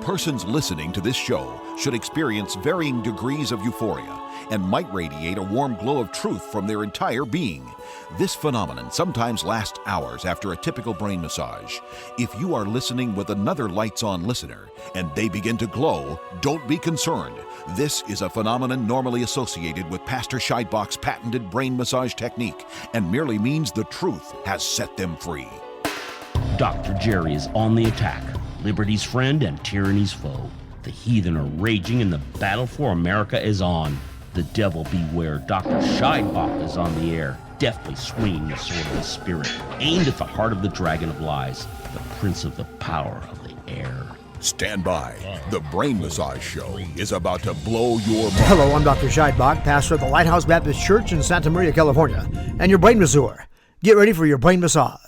Persons listening to this show should experience varying degrees of euphoria and might radiate a warm glow of truth from their entire being. This phenomenon sometimes lasts hours after a typical brain massage. If you are listening with another lights-on listener and they begin to glow, don't be concerned. This is a phenomenon normally associated with Pastor Scheidbach's patented brain massage technique and merely means the truth has set them free. Dr. Jerry is on the attack. Liberty's friend and tyranny's foe. The heathen are raging and the battle for America is on. The devil beware. Dr. Scheidbach is on the air, deftly swinging the sword of the Spirit, aimed at the heart of the dragon of lies, the prince of the power of the air. Stand by. The Brain Massage Show is about to blow your mind. Hello, I'm Dr. Scheidbach, pastor of the Lighthouse Baptist Church in Santa Maria, California, and your brain masseuse. Get ready for your brain massage.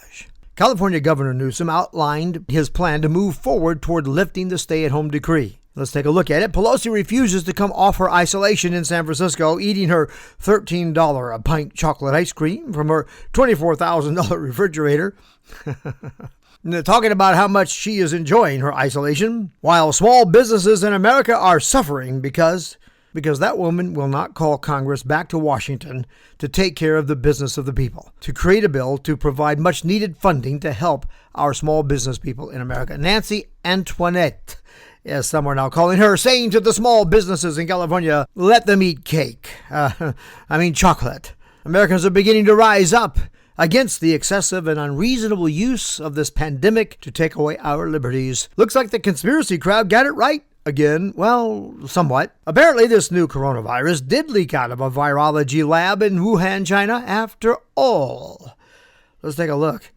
California Governor Newsome outlined his plan to move forward toward lifting the stay-at-home decree. Let's take a look at it. Pelosi refuses to come off her isolation in San Francisco, eating her $13 a pint chocolate ice cream from her $24,000 refrigerator. Talking about how much she is enjoying her isolation, while small businesses in America are suffering because that woman will not call Congress back to Washington to take care of the business of the people, to create a bill to provide much needed funding to help our small business people in America. Nancy Antoinette, as some are now calling her, saying to the small businesses in California, let them eat cake. Chocolate. Americans are beginning to rise up against the excessive and unreasonable use of this pandemic to take away our liberties. Looks like the conspiracy crowd got it right. Again, well, somewhat. Apparently, this new coronavirus did leak out of a virology lab in Wuhan, China, after all. Let's take a look.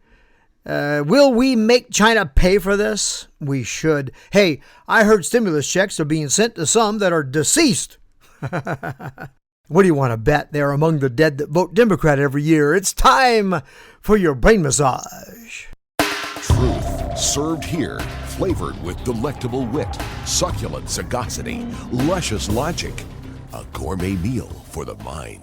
Will we make China pay for this? We should. Hey, I heard stimulus checks are being sent to some that are deceased. What do you want to bet? They're among the dead that vote Democrat every year. It's time for your brain massage. Truth served here, flavored with delectable wit, succulent sagacity, luscious logic. A gourmet meal for the mind.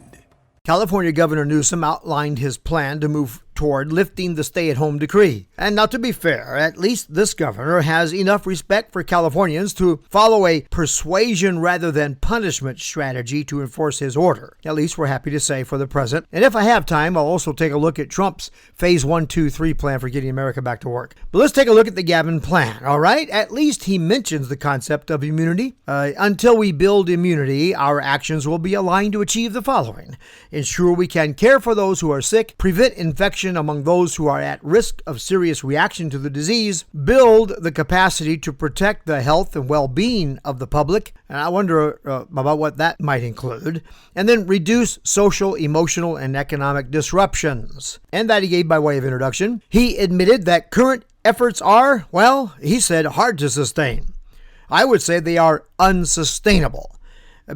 California Governor Newsome outlined his plan to move toward lifting the stay-at-home decree. And now, to be fair, at least this governor has enough respect for Californians to follow a persuasion rather than punishment strategy to enforce his order. At least we're happy to say for the present. And if I have time, I'll also take a look at Trump's Phase 1, 2, 3 plan for getting America back to work. But let's take a look at the Gavin plan, all right? At least he mentions the concept of immunity. Until we build immunity, our actions will be aligned to achieve the following. Ensure we can care for those who are sick, prevent infection among those who are at risk of serious reaction to the disease, build the capacity to protect the health and well-being of the public, and I wonder about what that might include, and then reduce social, emotional, and economic disruptions. And that he gave by way of introduction. He admitted that current efforts are, well, he said, hard to sustain. I would say they are unsustainable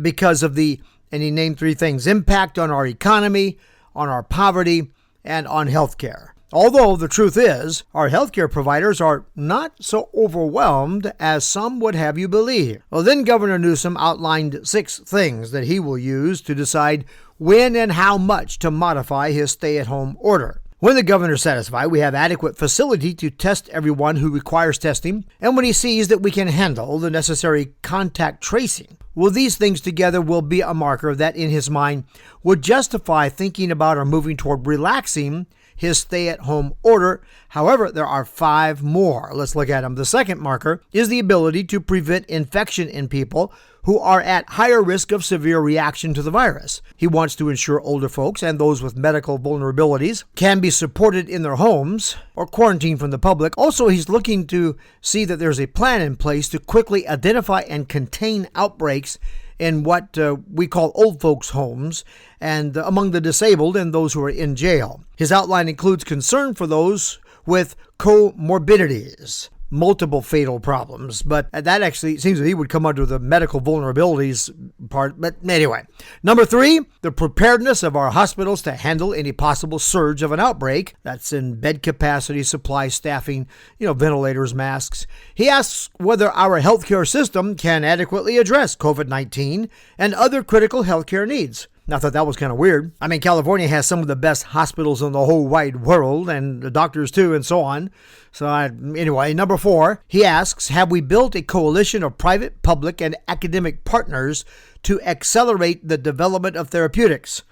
because of the, and he named three things: impact on our economy, on our poverty, and on healthcare. Although the truth is, our healthcare providers are not so overwhelmed as some would have you believe. Well, then Governor Newsome outlined 6 things that he will use to decide when and how much to modify his stay-at-home order. When the governor is satisfied we have adequate facility to test everyone who requires testing, and when he sees that we can handle the necessary contact tracing, well, these things together will be a marker that, in his mind, would justify thinking about or moving toward relaxing his stay-at-home order. However, there are 5 more. Let's look at them. The second marker is the ability to prevent infection in people who are at higher risk of severe reaction to the virus. He wants to ensure older folks and those with medical vulnerabilities can be supported in their homes or quarantined from the public. Also, he's looking to see that there's a plan in place to quickly identify and contain outbreaks in what we call old folks' homes and among the disabled and those who are in jail. His outline includes concern for those with comorbidities, multiple fatal problems, but that actually seems that he would come under the medical vulnerabilities part. But anyway, number 3, the preparedness of our hospitals to handle any possible surge of an outbreak. That's in bed capacity, supply, staffing, ventilators, masks. He asks whether our healthcare system can adequately address COVID-19 and other critical healthcare needs. I thought that was kind of weird. I mean, California has some of the best hospitals in the whole wide world, and the doctors too, and so on. Anyway, number 4, he asks, have we built a coalition of private, public, and academic partners to accelerate the development of therapeutics?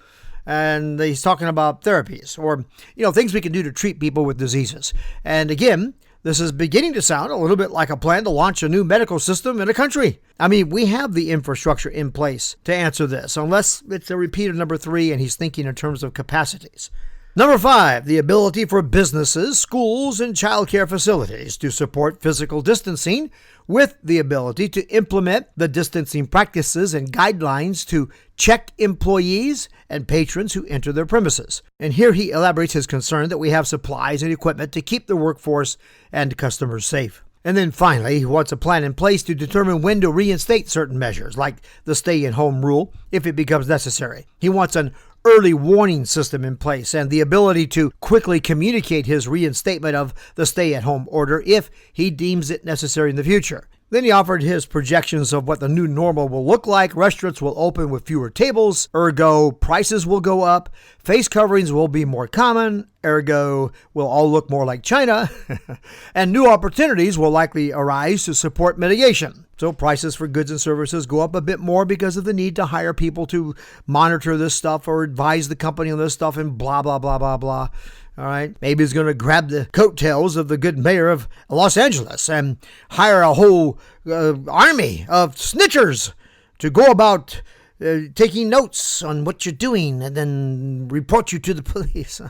And he's talking about therapies or, things we can do to treat people with diseases. And again, this is beginning to sound a little bit like a plan to launch a new medical system in a country. I mean, we have the infrastructure in place to answer this, unless it's a repeat of number 3 and he's thinking in terms of capacities. Number 5, the ability for businesses, schools, and childcare facilities to support physical distancing with the ability to implement the distancing practices and guidelines to check employees and patrons who enter their premises. And here he elaborates his concern that we have supplies and equipment to keep the workforce and customers safe. And then finally, he wants a plan in place to determine when to reinstate certain measures, like the stay-at-home rule, if it becomes necessary. He wants an early warning system in place and the ability to quickly communicate his reinstatement of the stay-at-home order if he deems it necessary in the future. Then he offered his projections of what the new normal will look like. Restaurants will open with fewer tables, ergo prices will go up, face coverings will be more common, ergo we'll all look more like China, and new opportunities will likely arise to support mitigation. So prices for goods and services go up a bit more because of the need to hire people to monitor this stuff or advise the company on this stuff and blah, blah, blah, blah, blah. All right. Maybe he's going to grab the coattails of the good mayor of Los Angeles and hire a whole army of snitchers to go about taking notes on what you're doing and then report you to the police.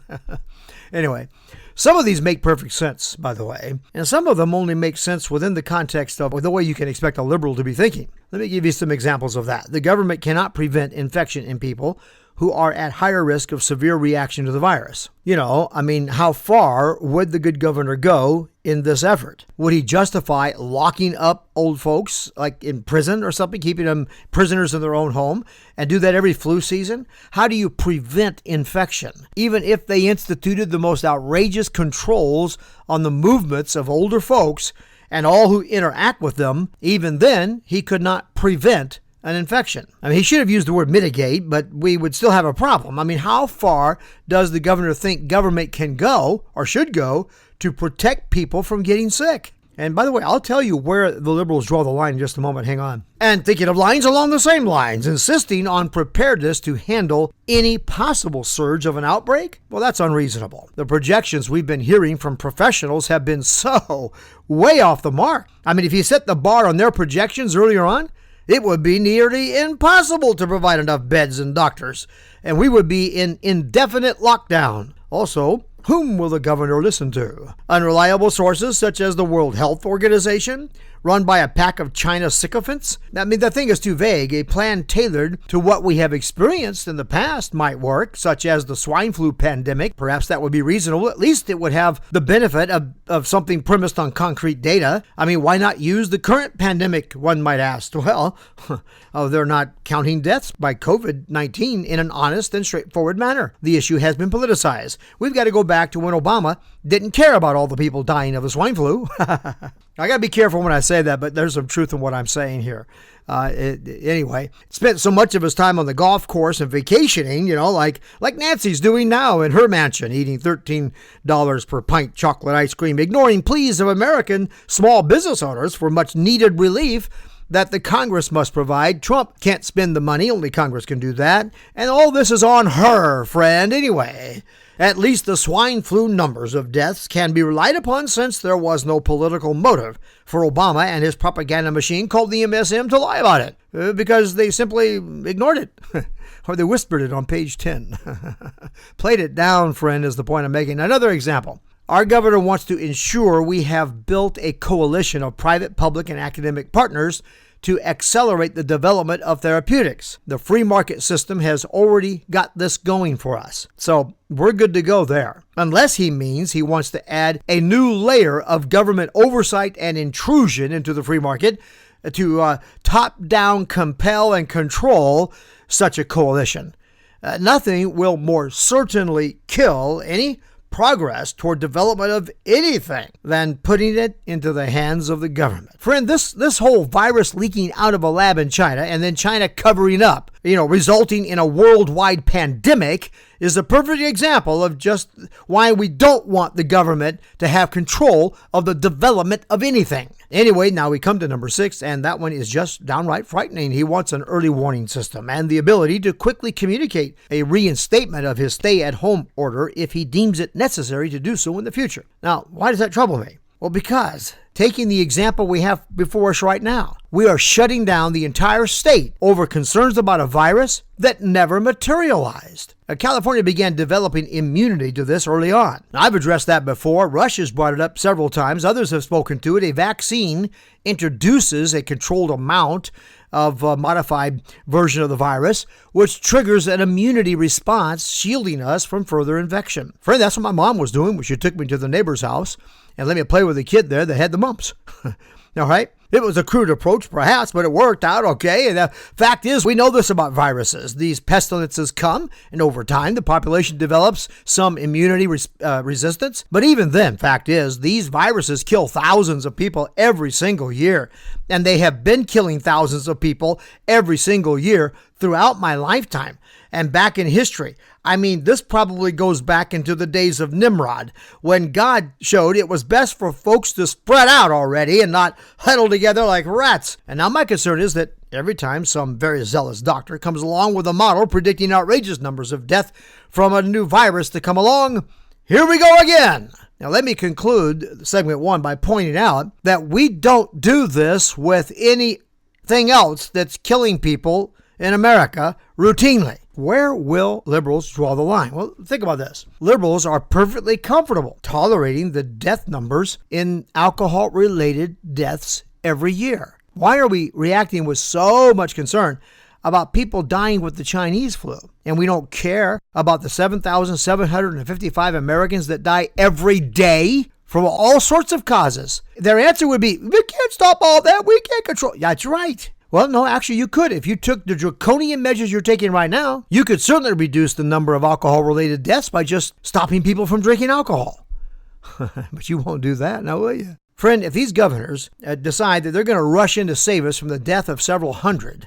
Anyway, some of these make perfect sense, by the way, and some of them only make sense within the context of the way you can expect a liberal to be thinking. Let me give you some examples of that. The government cannot prevent infection in people who are at higher risk of severe reaction to the virus. How far would the good governor go in this effort? Would he justify locking up old folks, like in prison or something, keeping them prisoners in their own home, and do that every flu season? How do you prevent infection? Even if they instituted the most outrageous controls on the movements of older folks and all who interact with them, even then, he could not prevent an infection. He should have used the word mitigate, but we would still have a problem. How far does the governor think government can go or should go to protect people from getting sick? And by the way, I'll tell you where the liberals draw the line in just a moment. Hang on. And thinking of lines along the same lines, insisting on preparedness to handle any possible surge of an outbreak? Well, that's unreasonable. The projections we've been hearing from professionals have been so way off the mark. If you set the bar on their projections earlier on, it would be nearly impossible to provide enough beds and doctors, and we would be in indefinite lockdown. Also, whom will the governor listen to? Unreliable sources such as the World Health Organization, run by a pack of China sycophants? The thing is too vague. A plan tailored to what we have experienced in the past might work, such as the swine flu pandemic. Perhaps that would be reasonable. At least it would have the benefit of something premised on concrete data. Why not use the current pandemic, one might ask? Well, they're not counting deaths by COVID-19 in an honest and straightforward manner. The issue has been politicized. We've got to go back to when Obama didn't care about all the people dying of the swine flu. I got to be careful when I say that, but there's some truth in what I'm saying here. Anyway, spent so much of his time on the golf course and vacationing, like Nancy's doing now in her mansion, eating $13 per pint chocolate ice cream, ignoring pleas of American small business owners for much needed relief that the Congress must provide. Trump can't spend the money, only Congress can do that. And all this is on her, friend, anyway. At least the swine flu numbers of deaths can be relied upon, since there was no political motive for Obama and his propaganda machine called the MSM to lie about it, because they simply ignored it, or they whispered it on page 10. Played it down, friend, is the point I'm making. Another example. Our governor wants to ensure we have built a coalition of private, public, and academic partners to accelerate the development of therapeutics. The free market system has already got this going for us, so we're good to go there. Unless he means he wants to add a new layer of government oversight and intrusion into the free market to top-down compel and control such a coalition. Nothing will more certainly kill any progress toward development of anything than putting it into the hands of the government. Friend, this whole virus leaking out of a lab in China and then China covering up, resulting in a worldwide pandemic is a perfect example of just why we don't want the government to have control of the development of anything. Anyway, now we come to number 6, and that one is just downright frightening. He wants an early warning system and the ability to quickly communicate a reinstatement of his stay-at-home order if he deems it necessary to do so in the future. Now, why does that trouble me? Well, because taking the example we have before us right now, we are shutting down the entire state over concerns about a virus that never materialized. Now, California began developing immunity to this early on. Now, I've addressed that before. Russia's brought it up several times. Others have spoken to it. A vaccine introduces a controlled amount of a modified version of the virus, which triggers an immunity response, shielding us from further infection. Friend, that's what my mom was doing when she took me to the neighbor's house and let me play with a kid there that had the mumps. All right? It was a crude approach, perhaps, but it worked out okay. And the fact is, we know this about viruses. These pestilences come, and over time, the population develops some immunity resistance. But even then, fact is, these viruses kill thousands of people every single year. And they have been killing thousands of people every single year throughout my lifetime. And back in history, I mean, this probably goes back into the days of Nimrod, when God showed it was best for folks to spread out already and not huddle together like rats. And now my concern is that every time some very zealous doctor comes along with a model predicting outrageous numbers of death from a new virus to come along, here we go again. Now, let me conclude segment 1 by pointing out that we don't do this with anything else that's killing people in America routinely. Where will liberals draw the line? Well, think about this. Liberals are perfectly comfortable tolerating the death numbers in alcohol-related deaths every year. Why are we reacting with so much concern about people dying with the Chinese flu? And we don't care about the 7,755 Americans that die every day from all sorts of causes. Their answer would be, we can't stop all that. We can't control. That's right. Well, no, actually you could. If you took the draconian measures you're taking right now, you could certainly reduce the number of alcohol-related deaths by just stopping people from drinking alcohol. But you won't do that, now will you? Friend, if these governors decide that they're going to rush in to save us from the death of several hundred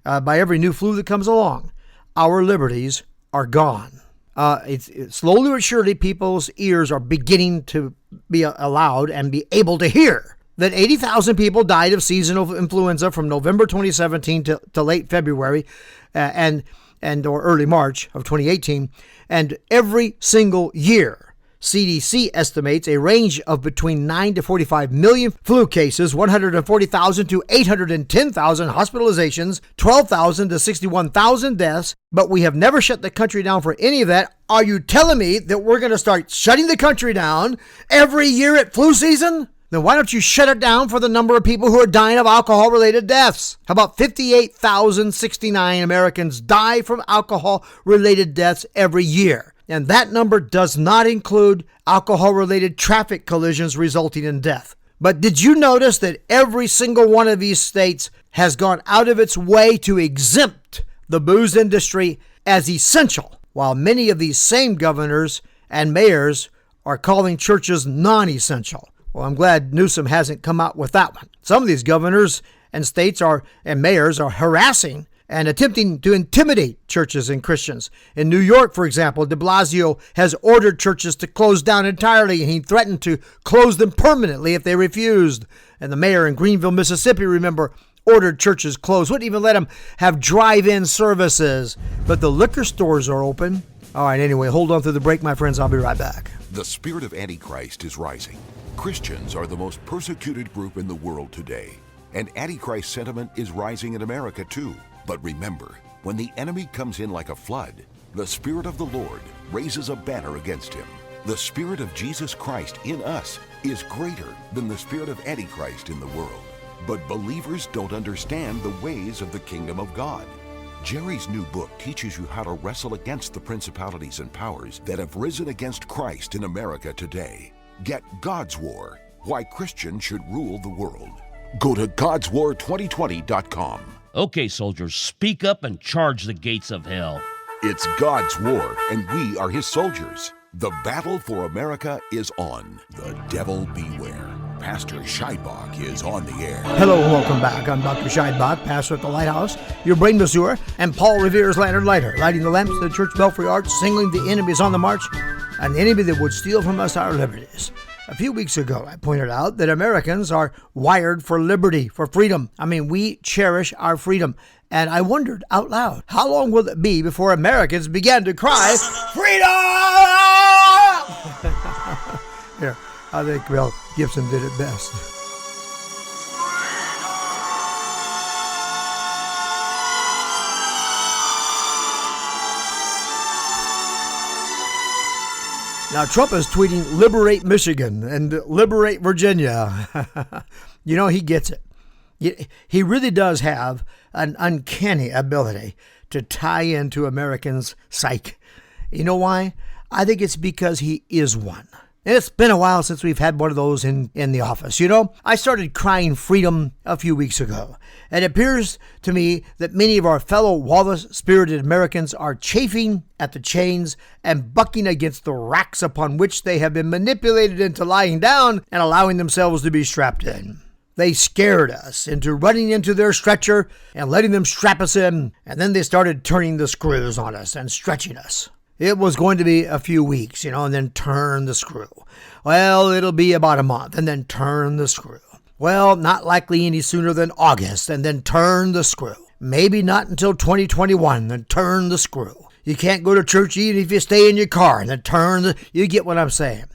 by every new flu that comes along, our liberties are gone. It's slowly but surely people's ears are beginning to be allowed and be able to hear that 80,000 people died of seasonal influenza from November 2017 to late February and or early March of 2018. And every single year, CDC estimates a range of between 9 to 45 million flu cases, 140,000 to 810,000 hospitalizations, 12,000 to 61,000 deaths. But we have never shut the country down for any of that. Are you telling me that we're going to start shutting the country down every year at flu season? Then why don't you shut it down for the number of people who are dying of alcohol-related deaths? How about 58,069 Americans die from alcohol-related deaths every year? And that number does not include alcohol-related traffic collisions resulting in death. But did you notice that every single one of these states has gone out of its way to exempt the booze industry as essential, while many of these same governors and mayors are calling churches non-essential? Well, I'm glad Newsome hasn't come out with that one. Some of these governors and states and mayors are harassing and attempting to intimidate churches and Christians. In New York, for example, de Blasio has ordered churches to close down entirely, and he threatened to close them permanently if they refused. And the mayor in Greenville, Mississippi, remember, ordered churches closed, wouldn't even let them have drive-in services. But the liquor stores are open. All right, anyway, hold on through the break, my friends. I'll be right back. The spirit of Antichrist is rising. Christians are the most persecuted group in the world today, and Antichrist sentiment is rising in America too. But remember, when the enemy comes in like a flood, the Spirit of the Lord raises a banner against him. The Spirit of Jesus Christ in us is greater than the spirit of Antichrist in the world. But believers don't understand the ways of the kingdom of God. Jerry's new book teaches you how to wrestle against the principalities and powers that have risen against Christ in America today. Get God's War, Why Christians Should Rule the World. Go to godswar2020.com. Okay, soldiers, speak up and charge the gates of hell. It's God's war, and we are his soldiers. The battle for America is on. The devil beware. Pastor Scheidbach is on the air. Hello and welcome back. I'm Dr. Scheidbach, pastor at the Lighthouse, your brain masseur, and Paul Revere's lantern lighter, lighting the lamps of the church belfry arch, signaling the enemies on the march, and the enemy that would steal from us our liberties. A few weeks ago, I pointed out that Americans are wired for liberty, for freedom. I mean, we cherish our freedom. And I wondered out loud, how long will it be before Americans began to cry, freedom? Here, I think Mel Gibson did it best. Now, Trump is tweeting, liberate Michigan and liberate Virginia. You know, he gets it. He really does have an uncanny ability to tie into Americans' psyche. You know why? I think it's because he is one. And it's been a while since we've had one of those in the office. You know, I started crying freedom a few weeks ago. And it appears to me that many of our fellow Wallace-spirited Americans are chafing at the chains and bucking against the racks upon which they have been manipulated into lying down and allowing themselves to be strapped in. They scared us into running into their stretcher and letting them strap us in, and then they started turning the screws on us and stretching us. It was going to be a few weeks, and then turn the screw. Well, it'll be about a month, and then turn the screw. Well, not likely any sooner than August, and then turn the screw. Maybe not until 2021, then turn the screw. You can't go to church even if you stay in your car, and then you get what I'm saying.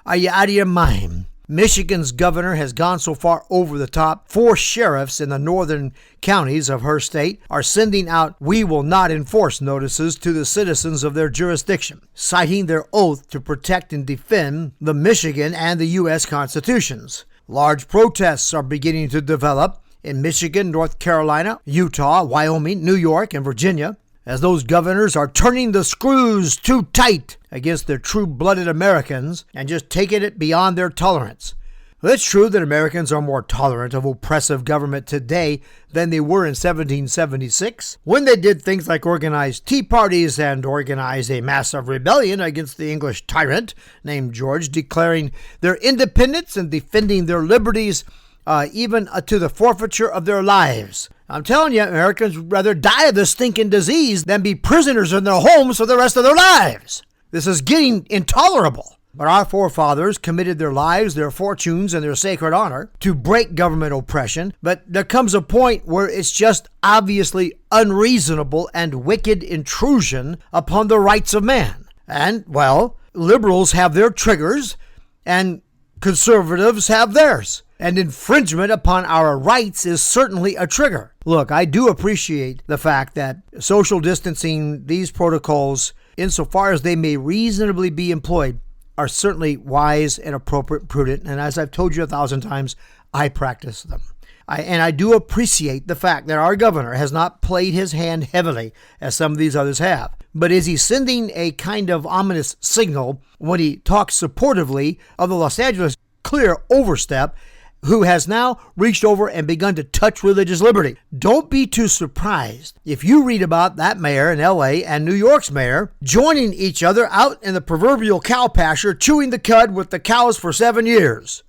Are you out of your mind? Michigan's governor has gone so far over the top, 4 sheriffs in the northern counties of her state are sending out "we will not enforce" notices to the citizens of their jurisdiction, citing their oath to protect and defend the Michigan and the U.S. constitutions. Large protests are beginning to develop in Michigan, North Carolina, Utah, Wyoming, New York, and Virginia, as those governors are turning the screws too tight against their true-blooded Americans and just taking it beyond their tolerance. Well, it's true that Americans are more tolerant of oppressive government today than they were in 1776, when they did things like organize tea parties and organize a massive rebellion against the English tyrant named George, declaring their independence and defending their liberties, even to the forfeiture of their lives. I'm telling you, Americans would rather die of this stinking disease than be prisoners in their homes for the rest of their lives. This is getting intolerable. But our forefathers committed their lives, their fortunes, and their sacred honor to break government oppression. But there comes a point where it's just obviously unreasonable and wicked intrusion upon the rights of man. And, well, liberals have their triggers, and conservatives have theirs. And infringement upon our rights is certainly a trigger. Look, I do appreciate the fact that social distancing, these protocols, insofar as they may reasonably be employed, are certainly wise and appropriate, prudent. And as I've told you 1,000 times, I practice them. I do appreciate the fact that our governor has not played his hand heavily as some of these others have. But is he sending a kind of ominous signal when he talks supportively of the Los Angeles clear overstep, who has now reached over and begun to touch religious liberty? Don't be too surprised if you read about that mayor in L.A. and New York's mayor joining each other out in the proverbial cow pasture, chewing the cud with the cows for 7 years.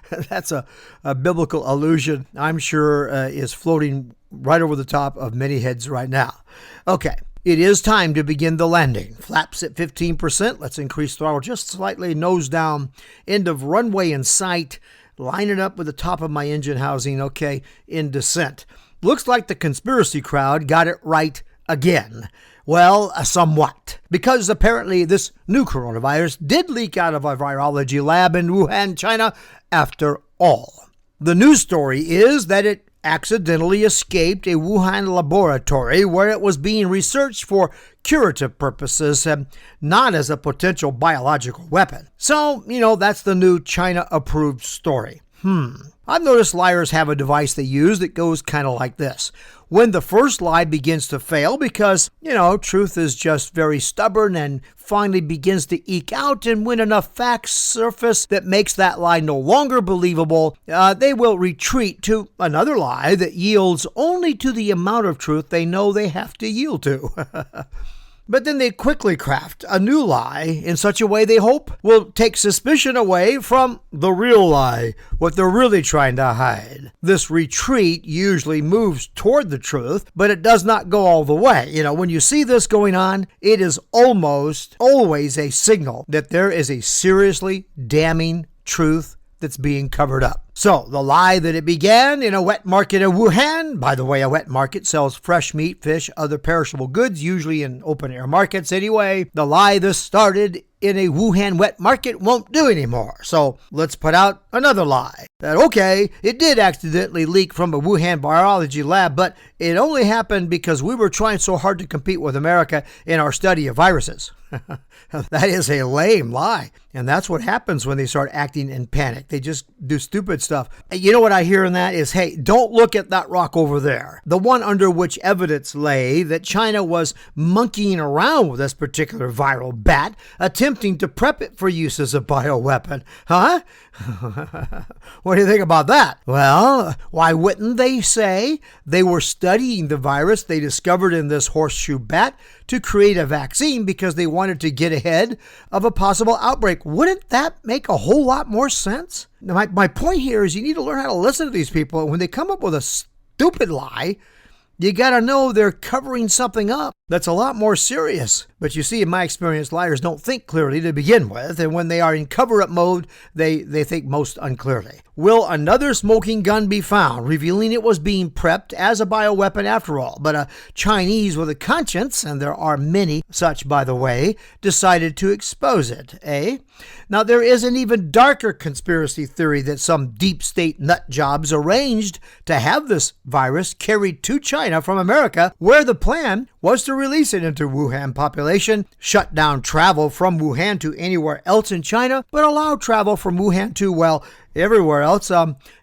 That's a biblical allusion I'm sure is floating right over the top of many heads right now. Okay. It is time to begin the landing. Flaps at 15%. Let's increase throttle just slightly. Nose down. End of runway in sight. Line it up with the top of my engine housing. Okay, in descent. Looks like the conspiracy crowd got it right again. Well, somewhat. Because apparently this new coronavirus did leak out of a virology lab in Wuhan, China, after all. The news story is that it accidentally escaped a Wuhan laboratory where it was being researched for curative purposes and not as a potential biological weapon. So, that's the new China-approved story. I've noticed liars have a device they use that goes kind of like this. When the first lie begins to fail because, truth is just very stubborn and finally begins to eke out, and when enough facts surface that makes that lie no longer believable, they will retreat to another lie that yields only to the amount of truth they know they have to yield to. But then they quickly craft a new lie in such a way they hope will take suspicion away from the real lie, what they're really trying to hide. This retreat usually moves toward the truth, but it does not go all the way. When you see this going on, it is almost always a signal that there is a seriously damning truth that's being covered up. So, the lie that it began in a wet market in Wuhan, by the way, a wet market sells fresh meat, fish, other perishable goods, usually in open-air markets anyway. The lie this started in a Wuhan wet market won't do anymore. So, let's put out another lie. That, okay, it did accidentally leak from a Wuhan biology lab, but it only happened because we were trying so hard to compete with America in our study of viruses. That is a lame lie. And that's what happens when they start acting in panic. They just do stupid stuff. You know what I hear in that is, hey, don't look at that rock over there. The one under which evidence lay that China was monkeying around with this particular viral bat, attempting to prep it for use as a bioweapon. Huh? What do you think about that? Well, why wouldn't they say they were studying the virus they discovered in this horseshoe bat to create a vaccine because they wanted to get ahead of a possible outbreak? Wouldn't that make a whole lot more sense? Now, my point here is you need to learn how to listen to these people. When they come up with a stupid lie, you got to know they're covering something up that's a lot more serious. But you see, in my experience, liars don't think clearly to begin with, and when they are in cover-up mode, they think most unclearly. Will another smoking gun be found, revealing it was being prepped as a bioweapon after all? But a Chinese with a conscience, and there are many such, by the way, decided to expose it, eh? Now, there is an even darker conspiracy theory that some deep state nut jobs arranged to have this virus carried to China from America, where the plan was to release it into Wuhan population, shut down travel from Wuhan to anywhere else in China, but allow travel from Wuhan to, well, everywhere else,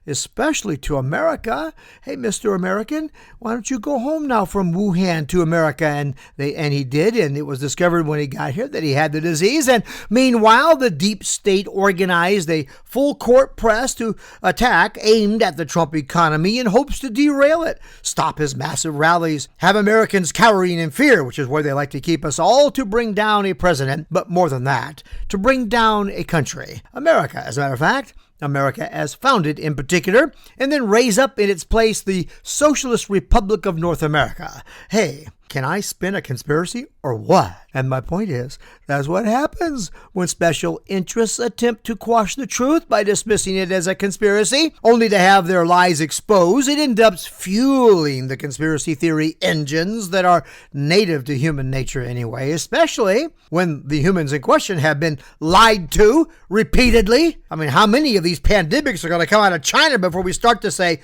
especially to America. Hey, Mr. American, why don't you go home now from Wuhan to America? And he did, and it was discovered when he got here that he had the disease. And meanwhile, the deep state organized a full court press to attack aimed at the Trump economy in hopes to derail it, stop his massive rallies, have Americans cowering in fear, which is where they like to keep us all, to bring down a president, but more than that, to bring down a country. America, as a matter of fact. America as founded in particular, and then raise up in its place the Socialist Republic of North America. Hey, can I spin a conspiracy or what? And my point is, that's what happens when special interests attempt to quash the truth by dismissing it as a conspiracy, only to have their lies exposed. It ends up fueling the conspiracy theory engines that are native to human nature anyway, especially when the humans in question have been lied to repeatedly. I mean, how many of these pandemics are going to come out of China before we start to say,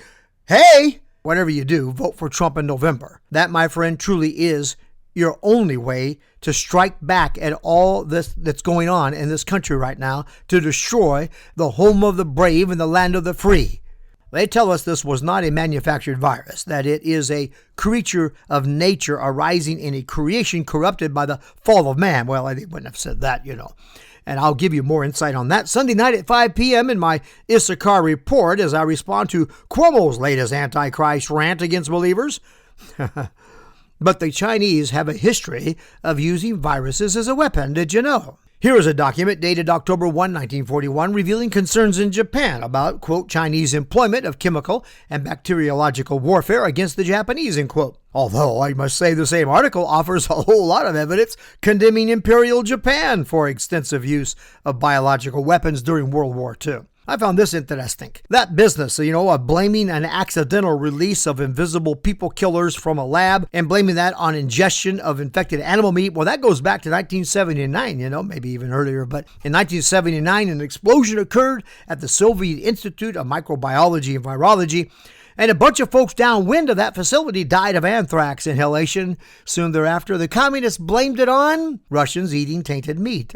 hey, whatever you do, vote for Trump in November? That, my friend, truly is your only way to strike back at all this that's going on in this country right now, to destroy the home of the brave and the land of the free. They tell us this was not a manufactured virus, that it is a creature of nature arising in a creation corrupted by the fall of man. Well, they wouldn't have said that, And I'll give you more insight on that Sunday night at 5 p.m. in my Issachar Report as I respond to Cuomo's latest Antichrist rant against believers. But the Chinese have a history of using viruses as a weapon, did you know? Here is a document dated October 1, 1941, revealing concerns in Japan about, quote, Chinese employment of chemical and bacteriological warfare against the Japanese, end quote. Although, I must say, the same article offers a whole lot of evidence condemning Imperial Japan for extensive use of biological weapons during World War II. I found this interesting. That business, of blaming an accidental release of invisible people killers from a lab and blaming that on ingestion of infected animal meat, well, that goes back to 1979, maybe even earlier. But in 1979, an explosion occurred at the Soviet Institute of Microbiology and Virology, and a bunch of folks downwind of that facility died of anthrax inhalation. Soon thereafter, the communists blamed it on Russians eating tainted meat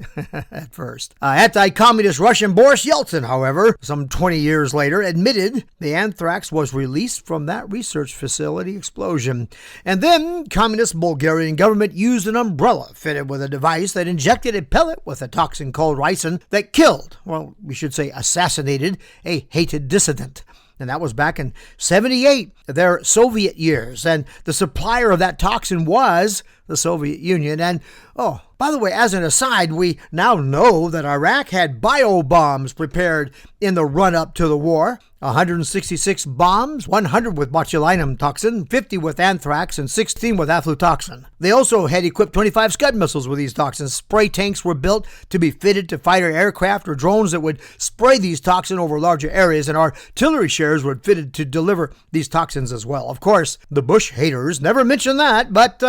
at first. Anti-communist Russian Boris Yeltsin, however, some 20 years later, admitted the anthrax was released from that research facility explosion. And then, communist Bulgarian government used an umbrella fitted with a device that injected a pellet with a toxin called ricin that killed, well, we should say assassinated, a hated dissident. and that was back in 78, their Soviet years. And the supplier of that toxin was the Soviet Union. And, oh, by the way, as an aside, we now know that Iraq had bio-bombs prepared in the run-up to the war. 166 bombs, 100 with botulinum toxin, 50 with anthrax, and 16 with aflatoxin. They also had equipped 25 Scud missiles with these toxins. Spray tanks were built to be fitted to fighter aircraft or drones that would spray these toxins over larger areas, and artillery shares were fitted to deliver these toxins as well. Of course, the Bush haters never mentioned that, but,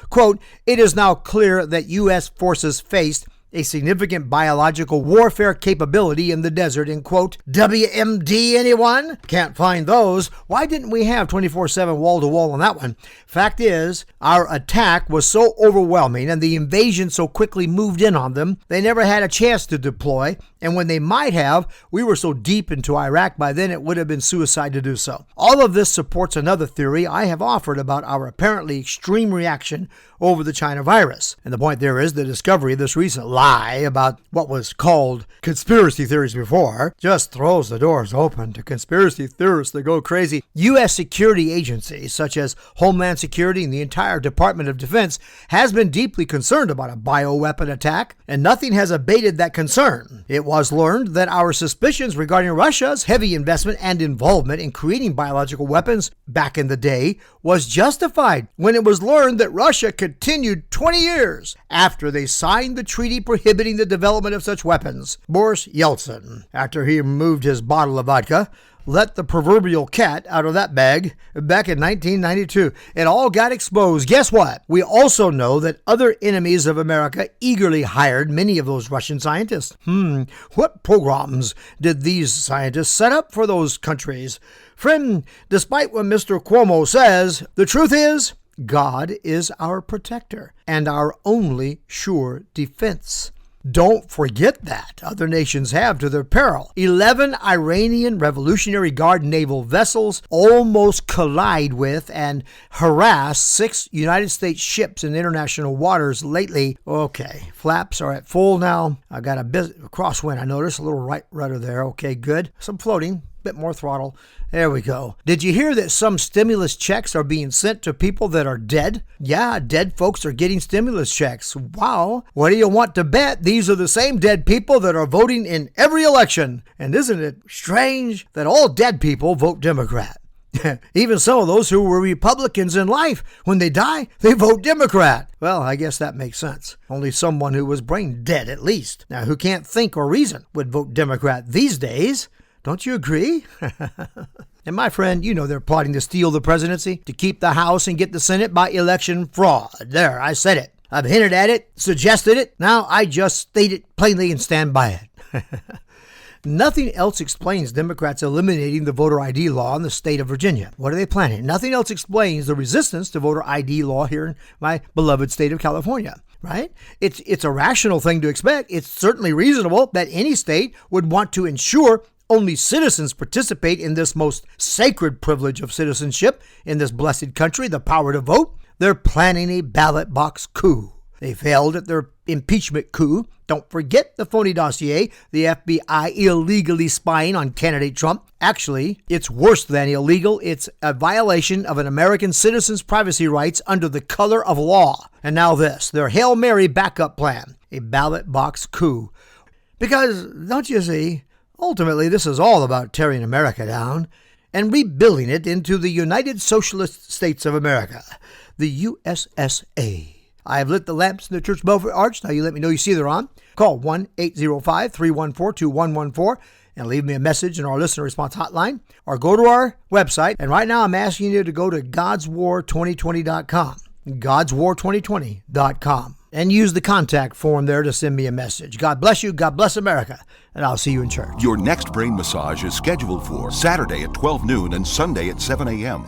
quote, "It is now clear that U.S. forces faced a significant biological warfare capability in the desert," in quote. WMD, anyone? Can't find those. Why didn't we have 24/7 wall-to-wall on that one? Fact is, our attack was so overwhelming and the invasion so quickly moved in on them, they never had a chance to deploy. And when they might have, we were so deep into Iraq by then it would have been suicide to do so. All of this supports another theory I have offered about our apparently extreme reaction over the China virus. And the point there is the discovery of this recent lie about what was called conspiracy theories before just throws the doors open to conspiracy theorists that go crazy. U.S. security agencies such as Homeland Security and the entire Department of Defense has been deeply concerned about a bioweapon attack, and nothing has abated that concern. It was learned that our suspicions regarding Russia's heavy investment and involvement in creating biological weapons back in the day was justified when it was learned that Russia continued 20 years after they signed the treaty prohibiting the development of such weapons. Boris Yeltsin, after he removed his bottle of vodka, let the proverbial cat out of that bag back in 1992. It all got exposed. Guess what? We also know that other enemies of America eagerly hired many of those Russian scientists. What programs did these scientists set up for those countries? Friend, despite what Mr. Cuomo says, the truth is, God is our protector and our only sure defense. Don't forget that. Other nations have to their peril. 11 Iranian Revolutionary Guard naval vessels almost collide with and harass 6 United States ships in international waters lately. Okay, flaps are at full now. I got a crosswind, I noticed. A little right rudder there. Okay, good. Some floating. Bit more throttle. There we go. Did you hear that some stimulus checks are being sent to people that are dead? Yeah, dead folks are getting stimulus checks. Wow. What do you want to bet? These are the same dead people that are voting in every election. And isn't it strange that all dead people vote Democrat? Even some of those who were Republicans in life, when they die, they vote Democrat. Well, I guess that makes sense. Only someone who was brain dead, at least. Now, who can't think or reason, would vote Democrat these days. Don't you agree? And my friend, you know they're plotting to steal the presidency, to keep the House and get the Senate by election fraud. There, I said it. I've hinted at it, suggested it. Now I just state it plainly and stand by it. Nothing else explains Democrats eliminating the voter ID law in the state of Virginia. What are they planning? Nothing else explains the resistance to voter ID law here in my beloved state of California. Right? It's a rational thing to expect. It's certainly reasonable that any state would want to ensure only citizens participate in this most sacred privilege of citizenship in this blessed country, the power to vote. They're planning a ballot box coup. They failed at their impeachment coup. Don't forget the phony dossier, the FBI illegally spying on candidate Trump. Actually, it's worse than illegal. It's a violation of an American citizen's privacy rights under the color of law. And now this, their Hail Mary backup plan, a ballot box coup. Because, don't you see, ultimately, this is all about tearing America down and rebuilding it into the United Socialist States of America, the USSA. I have lit the lamps in the Church Belfry Arch. Now you let me know you see they're on. Call 1-805-314-2114 and leave me a message in our listener response hotline, or go to our website. And right now I'm asking you to go to godswar2020.com, godswar2020.com. And use the contact form there to send me a message. God bless you. God bless America. And I'll see you in church. Your next brain massage is scheduled for Saturday at 12 noon and Sunday at 7 a.m.